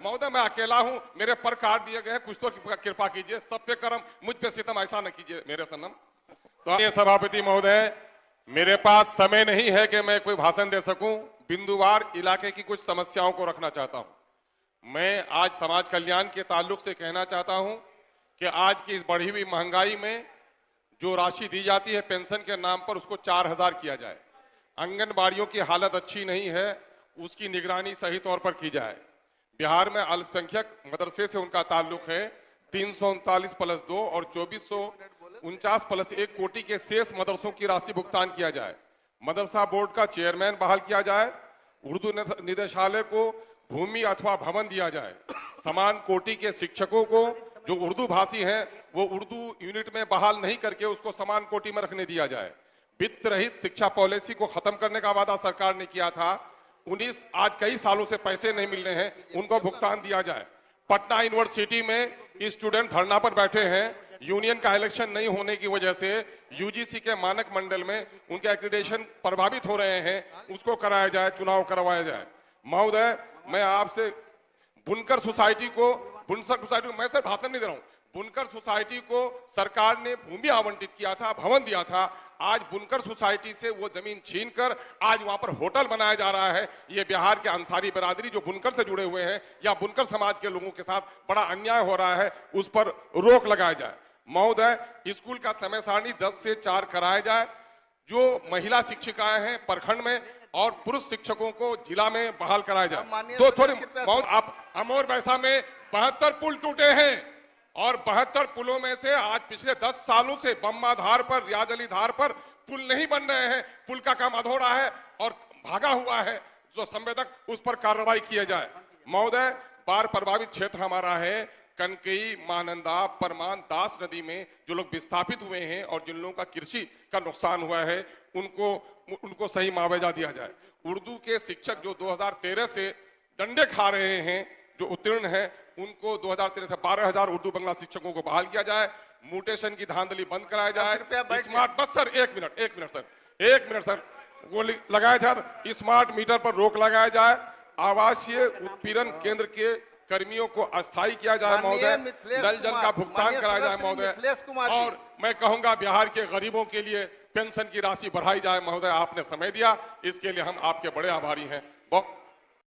महोदय मैं अकेला हूं, मेरे पर काट दिए गए हैं, कुछ तो कृपा कीजिए, सब पे करम, मुझ पे सितम ऐसा न कीजिए मेरे सनम। तो सभापति महोदय, मेरे पास समय नहीं है कि मैं कोई भाषण दे सकूं, बिंदुवार इलाके की कुछ समस्याओं को रखना चाहता हूं। मैं आज समाज कल्याण के ताल्लुक से कहना चाहता हूं कि आज की इस बढ़ी हुई महंगाई में जो राशि दी जाती है पेंशन के नाम पर, उसको 4000 किया जाए। आंगनबाड़ियों की हालत अच्छी नहीं है, उसकी निगरानी सही तौर पर की जाए। बिहार में अल्पसंख्यक मदरसे से उनका ताल्लुक है, 339+2 और 2449+1 कोटि के शेष मदरसों की राशि भुगतान किया जाए। मदरसा बोर्ड का चेयरमैन बहाल किया जाए। उर्दू निदेशालय को भूमि अथवा भवन दिया जाए। समान कोटि के शिक्षकों को जो उर्दू भाषी हैं वो उर्दू यूनिट में बहाल नहीं करके उसको समान कोटि में रखने दिया जाए। वित्त रहित शिक्षा पॉलिसी को खत्म करने का वादा सरकार ने किया था। 19 आज कई सालों से पैसे नहीं मिल रहे हैं, उनको भुगतान दिया जाए। पटना यूनिवर्सिटी में स्टूडेंट धरना पर बैठे हैं, यूनियन का इलेक्शन नहीं होने की वजह से यूजीसी के मानक मंडल में उनके एक्रीडेशन प्रभावित हो रहे हैं, उसको कराया जाए, चुनाव करवाया जाए। महोदय मैं आपसे बुनकर सोसाइटी को मैं सिर्फ भाषण नहीं दे रहा हूं, बुनकर सोसाइटी को सरकार ने भूमि आवंटित किया था, भवन दिया था। आज बुनकर सोसाइटी से वो जमीन छीनकर आज वहां पर होटल बनाया जा रहा है। ये बिहार के अंसारी बिरादरी जो बुनकर से जुड़े हुए हैं या बुनकर समाज के लोगों के साथ बड़ा अन्याय हो रहा है, उस पर रोक लगाया जाए। महोदय स्कूल का समय सारणी 10 से 4 कराया जाए। जो महिला शिक्षिकाएं हैं प्रखंड में और पुरुष शिक्षकों को जिला में बहाल कराया जाए। तो थोड़ी आप अमोर बैसा में 72 पुल टूटे हैं और 72 पुलों में से आज पिछले 10 सालों से बम्मा धार पर, रियाज अली धार पर पुल नहीं बन रहे हैं। पुल का काम अधूरा है और भागा हुआ है। जो संवेदक उस पर कार्रवाई किया जाए। महोदय बाढ़ प्रभावित क्षेत्र हमारा है, कनकई, महानंदा, परमान, दास नदी में जो लोग विस्थापित हुए हैं और जिन लोगों का कृषि का नुकसान हुआ है उनको सही मुआवजा दिया जाए। उर्दू के शिक्षक जो 2013 से डंडे खा रहे हैं, जो उत्तीर्ण हैं, उनको 2013 से 12000 उर्दू बंगला शिक्षकों को बहाल किया जाए। म्यूटेशन की धांधली बंद कराया जाए। स्मार्ट बस सर एक मिनट सर वो लगाया जाए। स्मार्ट मीटर पर रोक लगाया जाए। आवासीय उत्पीड़न केंद्र के कर्मियों को अस्थायी किया जाए महोदय। नल जल का भुगतान कराया जाए महोदय। और मैं कहूंगा बिहार के गरीबों के लिए पेंशन की राशि बढ़ाई जाए। महोदय आपने समय दिया, इसके लिए हम आपके बड़े आभारी हैं।